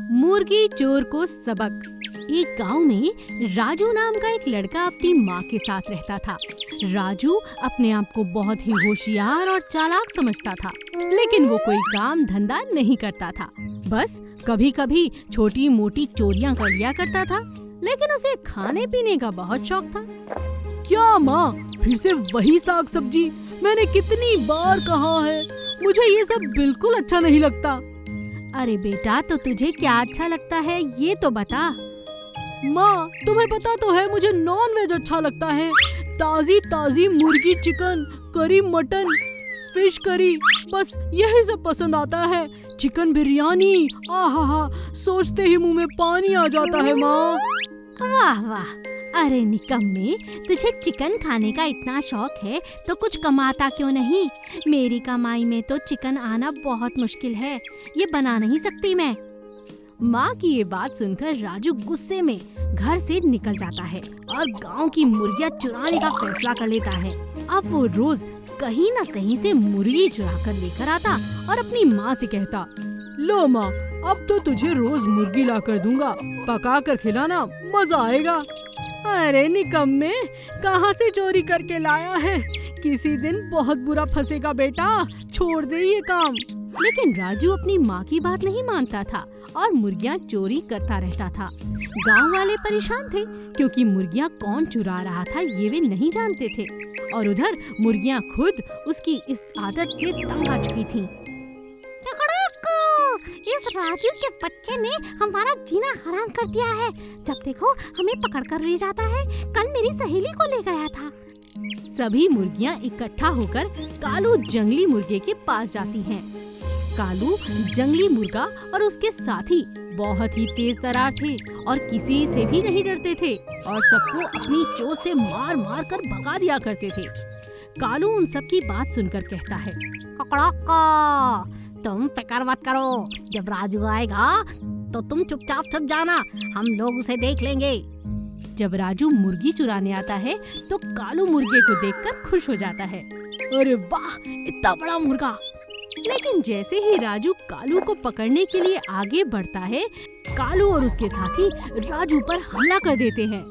मुर्गी चोर को सबक। एक गांव में राजू नाम का एक लड़का अपनी माँ के साथ रहता था। राजू अपने आप को बहुत ही होशियार और चालाक समझता था, लेकिन वो कोई काम धंधा नहीं करता था। बस कभी कभी छोटी मोटी चोरियां कर लिया करता था, लेकिन उसे खाने पीने का बहुत शौक था। क्या माँ, फिर से वही साग सब्जी? मैंने कितनी बार कहा है, मुझे ये सब बिल्कुल अच्छा नहीं लगता। अरे बेटा, तो तुझे क्या अच्छा लगता है ये तो बता। माँ, तुम्हें पता तो है मुझे नॉन वेज अच्छा लगता है। ताजी ताजी मुर्गी चिकन, करी मटन, फिश करी, बस यही सब पसंद आता है। चिकन बिरयानी, आहा, सोचते ही मुंह में पानी आ जाता है माँ। वाह वाह, अरे निकम्मे, तुझे चिकन खाने का इतना शौक है तो कुछ कमाता क्यों नहीं? मेरी कमाई में तो चिकन आना बहुत मुश्किल है, ये बना नहीं सकती मैं। माँ की ये बात सुनकर राजू गुस्से में घर से निकल जाता है और गांव की मुर्गियाँ चुराने का फैसला कर लेता है। अब वो रोज कहीं न कहीं से मुर्गी चुरा कर लेकर आता और अपनी माँ से कहता, लो माँ, अब तो तुझे रोज मुर्गी ला कर दूंगा, पका कर खिलाना, मजा आएगा। अरे निकम्मे, कहाँ से चोरी करके लाया है? किसी दिन बहुत बुरा फंसेगा बेटा, छोड़ दे ये काम। लेकिन राजू अपनी माँ की बात नहीं मानता था और मुर्गियाँ चोरी करता रहता था। गांव वाले परेशान थे क्योंकि मुर्गियाँ कौन चुरा रहा था ये वे नहीं जानते थे, और उधर मुर्गियाँ खुद उसकी इस आदत से तंग आ चुकी थीं। इस राजू के बच्चे ने हमारा जीना हराम कर दिया है। जब देखो हमें पकड़ कर ले जाता है। कल मेरी सहेली को ले गया था। सभी मुर्गियाँ इकट्ठा होकर कालू जंगली मुर्गे के पास जाती हैं। कालू जंगली मुर्गा और उसके साथी बहुत ही तेज तर्रार थे और किसी से भी नहीं डरते थे और सबको अपनी चोंच से मार मार कर भगा दिया करते थे। कालू उन सब की बात सुनकर कहता है, ककड़ों, तुम फिक्र मत करो, जब राजू आएगा तो तुम चुपचाप छुप जाना, हम लोग उसे देख लेंगे। जब राजू मुर्गी चुराने आता है तो कालू मुर्गे को देखकर खुश हो जाता है। अरे वाह, इतना बड़ा मुर्गा! लेकिन जैसे ही राजू कालू को पकड़ने के लिए आगे बढ़ता है, कालू और उसके साथी राजू पर हमला कर देते हैं।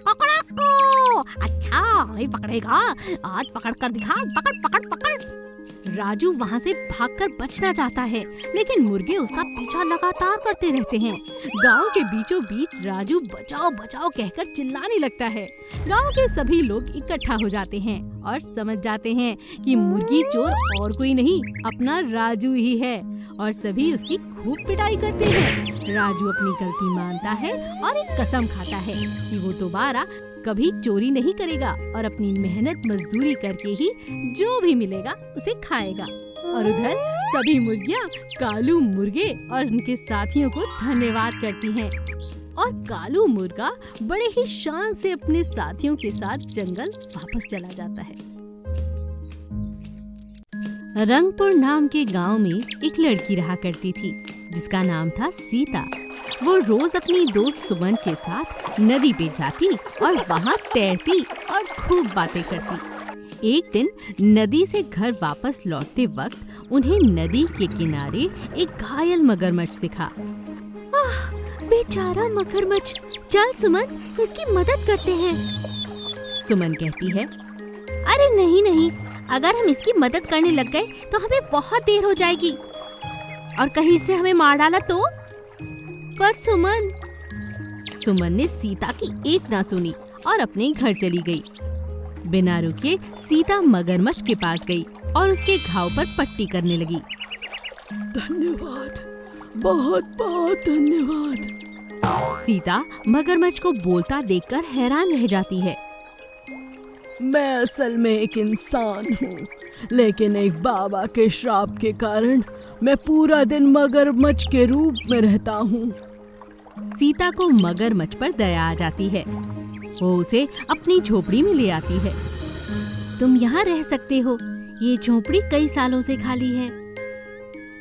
पकड़ो, अच्छा नहीं पकड़ेगा, आज पकड़ कर दिखा, पकड़ पकड़ पकड़। राजू वहाँ से भागकर बचना चाहता है, लेकिन मुर्गे उसका पीछा लगातार करते रहते हैं। गांव के बीचों बीच राजू बचाओ बचाओ कहकर चिल्लाने लगता है। गांव के सभी लोग इकट्ठा हो जाते हैं और समझ जाते हैं कि मुर्गी चोर और कोई नहीं, अपना राजू ही है, और सभी उसकी खूब पिटाई करते हैं। राजू अपनी गलती मानता है और एक कसम खाता है कि वो दोबारा कभी चोरी नहीं करेगा और अपनी मेहनत मजदूरी करके ही जो भी मिलेगा उसे खाएगा। और उधर सभी मुर्गियाँ कालू मुर्गे और उनके साथियों को धन्यवाद करती हैं और कालू मुर्गा बड़े ही शान से अपने साथियों के साथ जंगल वापस चला जाता है। रंगपुर नाम के गांव में एक लड़की रहा करती थी जिसका नाम था सीता। वो रोज अपनी दोस्त सुमन के साथ नदी पे जाती और वहाँ तैरती और खूब बातें करती। एक दिन नदी से घर वापस लौटते वक्त उन्हें नदी के किनारे एक घायल मगरमच्छ दिखा। बेचारा मगरमच्छ, चल सुमन, इसकी मदद करते हैं। सुमन कहती है, अरे नहीं नहीं, अगर हम इसकी मदद करने लग गए तो हमें बहुत देर हो जाएगी, और कहीं से हमें मार डाला तो? पर सुमन ने सीता की एक ना सुनी और अपने घर चली गई। बिना रुके सीता मगरमच्छ के पास गई और उसके घाव पर पट्टी करने लगी। धन्यवाद, बहुत बहुत धन्यवाद। सीता मगरमच्छ को बोलता देखकर हैरान रह जाती है। मैं असल में एक इंसान हूँ, लेकिन एक बाबा के श्राप के कारण मैं पूरा दिन मगरमच्छ के रूप में रहता हूँ। सीता को मगरमच्छ पर दया आ जाती है। वो उसे अपनी झोपड़ी में ले आती है। तुम यहाँ रह सकते हो, ये झोपड़ी कई सालों से खाली है।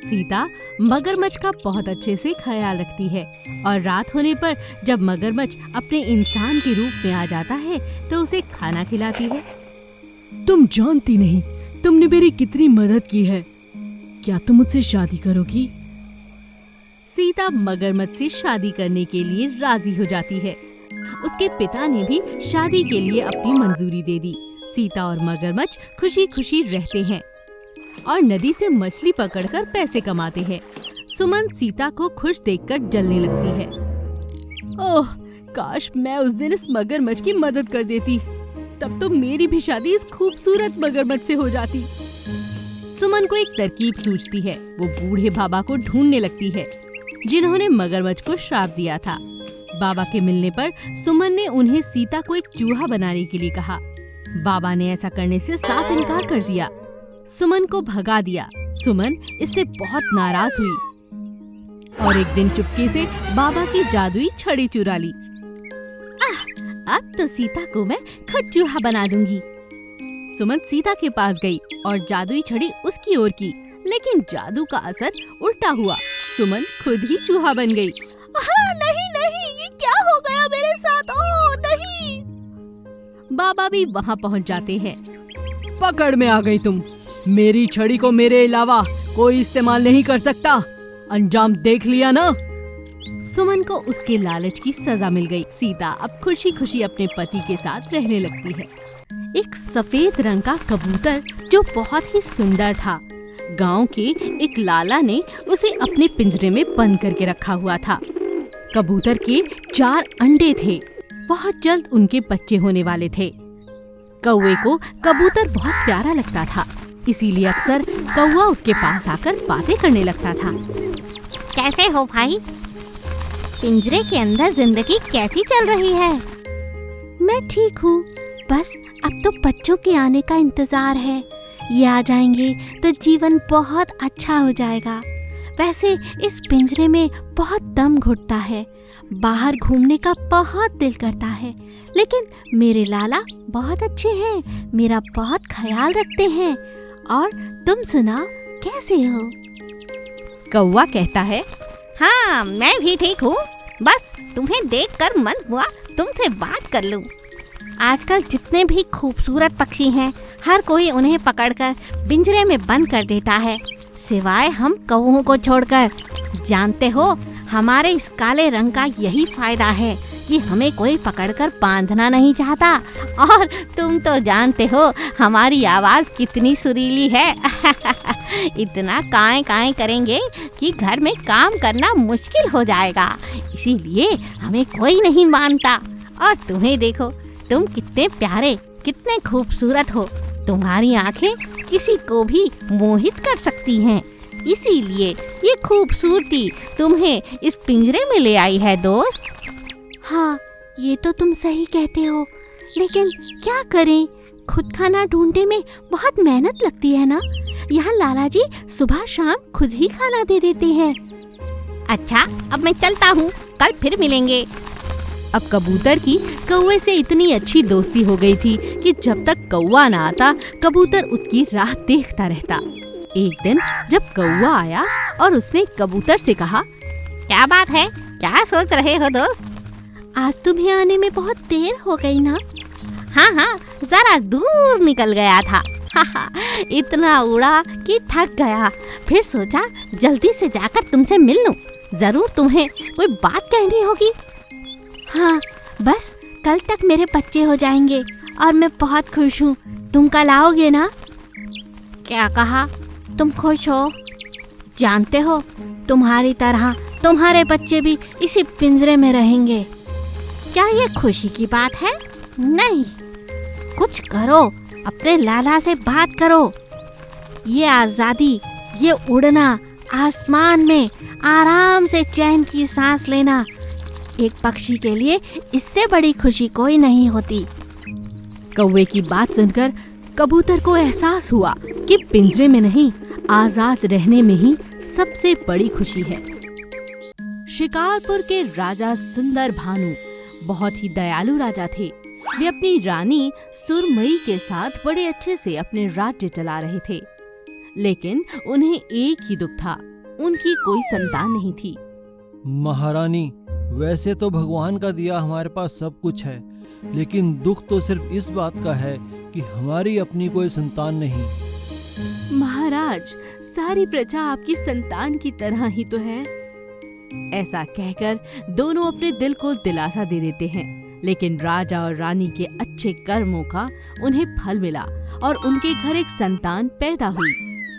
सीता मगरमच्छ का बहुत अच्छे से ख्याल रखती है और रात होने पर जब मगरमच्छ अपने इंसान के रूप में आ जाता है तो उसे खाना खिलाती है। तुम जानती नहीं तुमने मेरी कितनी मदद की है। क्या तुम मुझसे शादी करोगी? सीता मगरमच्छ से शादी करने के लिए राजी हो जाती है। उसके पिता ने भी शादी के लिए अपनी मंजूरी दे दी। सीता और मगरमच्छ खुशी खुशी रहते हैं और नदी से मछली पकड़कर पैसे कमाते हैं। सुमन सीता को खुश देखकर जलने लगती है। ओह, काश मैं उस दिन इस मगरमच्छ की मदद कर देती, तब तो मेरी भी शादी इस खूबसूरत मगरमच्छ से हो जाती। सुमन को एक तरकीब सूझती है। वो बूढ़े बाबा को ढूंढने लगती है जिन्होंने मगरमच्छ को श्राप दिया था। बाबा के मिलने पर सुमन ने उन्हें सीता को एक चूहा बनाने के लिए कहा। बाबा ने ऐसा करने से साफ इनकार कर दिया, सुमन को भगा दिया। सुमन इससे बहुत नाराज हुई और एक दिन चुपके से बाबा की जादुई छड़ी चुरा ली। अब तो सीता को मैं खुद चूहा बना दूंगी। सुमन सीता के पास गई और जादुई छड़ी उसकी ओर की, लेकिन जादू का असर उल्टा हुआ। सुमन खुद ही चूहा बन गई। नहीं नहीं, ये क्या हो गया मेरे साथ? ओह नहीं! बाबा भी वहाँ पहुँच जाते हैं। पकड़ में आ गई तुम। मेरी छड़ी को मेरे अलावा कोई इस्तेमाल नहीं कर सकता। अंजाम देख लिया ना। सुमन को उसके लालच की सजा मिल गई। सीता अब खुशी खुशी अपने पति के साथ रहने लगती है। एक सफेद रंग का कबूतर जो बहुत ही सुंदर था, गांव के एक लाला ने उसे अपने पिंजरे में बंद करके रखा हुआ था। कबूतर के 4 अंडे थे। बहुत जल्द उनके बच्चे होने वाले थे। कौवे को कबूतर बहुत प्यारा लगता था, इसीलिए अक्सर कौवा उसके पास आकर बातें करने लगता था। कैसे हो भाई? पिंजरे के अंदर जिंदगी कैसी चल रही है? मैं ठीक हूँ, बस अब तो बच्चों के आने का इंतजार है। ये आ जाएंगे तो जीवन बहुत अच्छा हो जाएगा। वैसे इस पिंजरे में बहुत दम घुटता है, बाहर घूमने का बहुत दिल करता है, लेकिन मेरे लाला बहुत अच्छे हैं, मेरा बहुत ख्याल रखते हैं। और तुम सुनाओ, कैसे हो? कौवा कहता है, हाँ, मैं भी ठीक हूँ। बस तुम्हें देखकर मन हुआ तुमसे बात कर लूँ। आजकल जितने भी खूबसूरत पक्षी हैं, हर कोई उन्हें पकड़कर पिंजरे में बंद कर देता है, सिवाय हम कौवों को छोड़कर। जानते हो, हमारे इस काले रंग का यही फायदा है कि हमें कोई पकड़कर बांधना नहीं चाहता। और तुम तो जानते हो हमारी आवाज़ कितनी सुरीली है। इतना काएं काएं करेंगे कि घर में काम करना मुश्किल हो जाएगा, इसीलिए हमें कोई नहीं मानता। और तुम्हें देखो, तुम कितने प्यारे, कितने खूबसूरत हो। तुम्हारी आंखें किसी को भी मोहित कर सकती हैं, इसीलिए ये खूबसूरती तुम्हें इस पिंजरे में ले आई है दोस्त। हाँ, ये तो तुम सही कहते हो, लेकिन क्या करें, खुद खाना ढूंढने में बहुत मेहनत लगती है ना। यहाँ लाला जी सुबह शाम खुद ही खाना दे देते हैं। अच्छा, अब मैं चलता हूँ, कल फिर मिलेंगे। अब कबूतर की कौवे से इतनी अच्छी दोस्ती हो गई थी कि जब तक कौवा ना आता, कबूतर उसकी राह देखता रहता। एक दिन जब कौवा आया और उसने कबूतर से कहा, क्या बात है, क्या सोच रहे हो दोस्त? आज तुम्हें आने में बहुत देर हो गई ना। हाँ, जरा दूर निकल गया था। इतना उड़ा कि थक गया, फिर सोचा जल्दी से जाकर तुमसे मिल लूं। जरूर तुम्हें कोई बात कहनी होगी। हाँ, बस कल तक मेरे बच्चे हो जाएंगे और मैं बहुत खुश हूँ। तुम कल आओगे ना? क्या कहा? तुम खुश हो? जानते हो, तुम्हारी तरह तुम्हारे बच्चे भी इसी पिंजरे में रहेंगे। क्या ये खुशी की बात है? नहीं, कुछ करो, अपने लाला से बात करो। ये आज़ादी, ये उड़ना, आसमान में आराम से चैन की सांस लेना, एक पक्षी के लिए इससे बड़ी खुशी कोई नहीं होती। कौवे की बात सुनकर कबूतर को एहसास हुआ कि पिंजरे में नहीं, आजाद रहने में ही सबसे बड़ी खुशी है। शिकारपुर के राजा सुंदर भानु बहुत ही दयालु राजा थे। वे अपनी रानी सुरमई के साथ बड़े अच्छे से अपने राज्य चला रहे थे, लेकिन उन्हें एक ही दुख था, उनकी कोई संतान नहीं थी। महारानी, वैसे तो भगवान का दिया हमारे पास सब कुछ है, लेकिन दुख तो सिर्फ इस बात का है कि हमारी अपनी कोई संतान नहीं। महाराज, सारी प्रजा आपकी संतान की तरह ही तो है। ऐसा कहकर दोनों अपने दिल को दिलासा दे देते हैं, लेकिन राजा और रानी के अच्छे कर्मों का उन्हें फल मिला और उनके घर एक संतान पैदा हुई।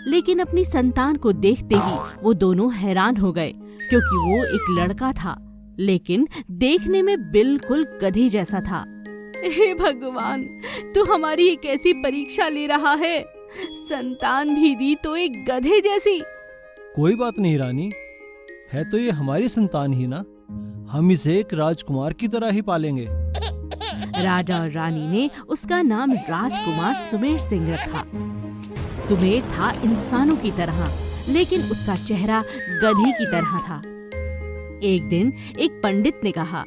लेकिन अपनी संतान को देखते ही वो दोनों हैरान हो गए, क्योंकि वो एक लड़का था, लेकिन देखने में बिल्कुल गधे जैसा था। हे भगवान, तू हमारी एक ऐसी परीक्षा ले रहा है, संतान भी दी तो एक गधे जैसी। कोई बात नहीं रानी, है तो ये हमारी संतान ही ना, हम इसे एक राजकुमार की तरह ही पालेंगे। राजा और रानी ने उसका नाम राजकुमार सुमेर सिंह रखा। सुमेर था इंसानों की तरह, लेकिन उसका चेहरा गधे की तरह था। एक दिन एक पंडित ने कहा,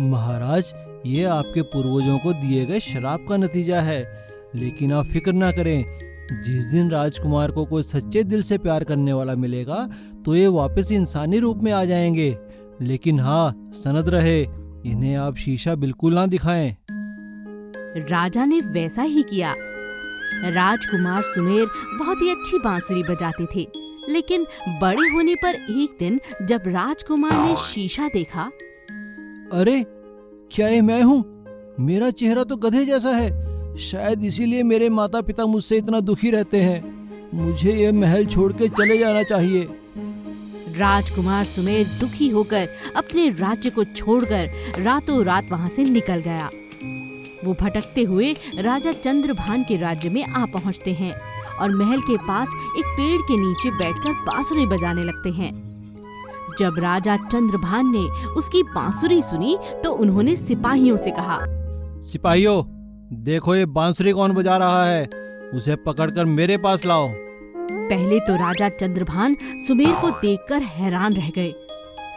महाराज, ये आपके पूर्वजों को दिए गए श्राप का नतीजा है, लेकिन आप फिक्र ना करें। जिस दिन राजकुमार को कोई सच्चे दिल से प्यार करने वाला मिलेगा तो ये वापस इंसानी रूप में आ जाएंगे। लेकिन हाँ, सनद रहे, इन्हें आप शीशा बिल्कुल ना दिखाएं। राजा ने वैसा ही किया। राजकुमार सुमेर बहुत ही अच्छी बांसुरी बजाते थे, लेकिन बड़े होने पर एक दिन जब राजकुमार ने शीशा देखा, अरे क्या ये मैं हूँ? मेरा चेहरा तो गधे जैसा है, शायद इसीलिए मेरे माता पिता मुझसे इतना दुखी रहते हैं। मुझे ये महल छोड़ के चले जाना चाहिए। राजकुमार सुमेर दुखी होकर अपने राज्य को छोड़कर रातों रात वहां से निकल गया। वो भटकते हुए राजा चंद्रभान के राज्य में आ पहुंचते हैं और महल के पास एक पेड़ के नीचे बैठकर बांसुरी बजाने लगते हैं। जब राजा चंद्रभान ने उसकी बांसुरी सुनी तो उन्होंने सिपाहियों से कहा, सिपाहियों, देखो ये बांसुरी कौन बजा रहा है, उसे पकड़कर मेरे पास लाओ। पहले तो राजा चंद्रभान सुमेर को देखकर हैरान रह गए,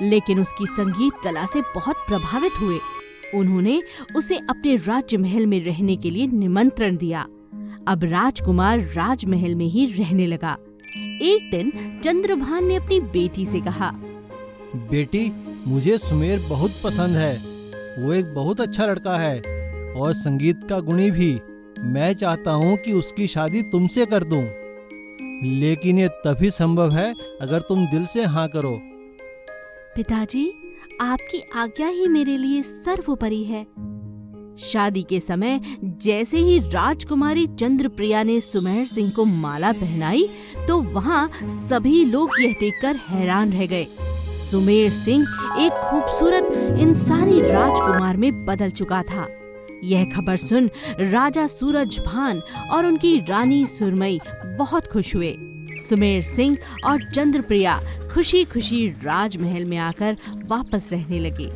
लेकिन उसकी संगीत कला से बहुत प्रभावित हुए। उन्होंने उसे अपने राज्य महल में रहने के लिए निमंत्रण दिया। अब राजकुमार राजमहल में ही रहने लगा। एक दिन चंद्रभान ने अपनी बेटी से कहा, बेटी, मुझे सुमेर बहुत पसंद है। वो एक बहुत अच्छा लड़का है और संगीत का गुणी भी। मैं चाहता हूँ कि उसकी शादी तुमसे कर दूं, लेकिन ये तभी संभव है अगर तुम दिल से हाँ करो। पिताजी, आपकी आज्ञा ही मेरे लिए सर्वोपरि है। शादी के समय जैसे ही राजकुमारी चंद्रप्रिया ने सुमेर सिंह को माला पहनाई तो वहाँ सभी लोग यह देखकर हैरान रह गए। सुमेर सिंह एक खूबसूरत इंसानी राजकुमार में बदल चुका था। यह खबर सुन राजा सूरजभान और उनकी रानी सुरमई बहुत खुश हुए। सुमेर सिंह और चंद्रप्रिया खुशी खुशी राजमहल में आकर वापस रहने लगे।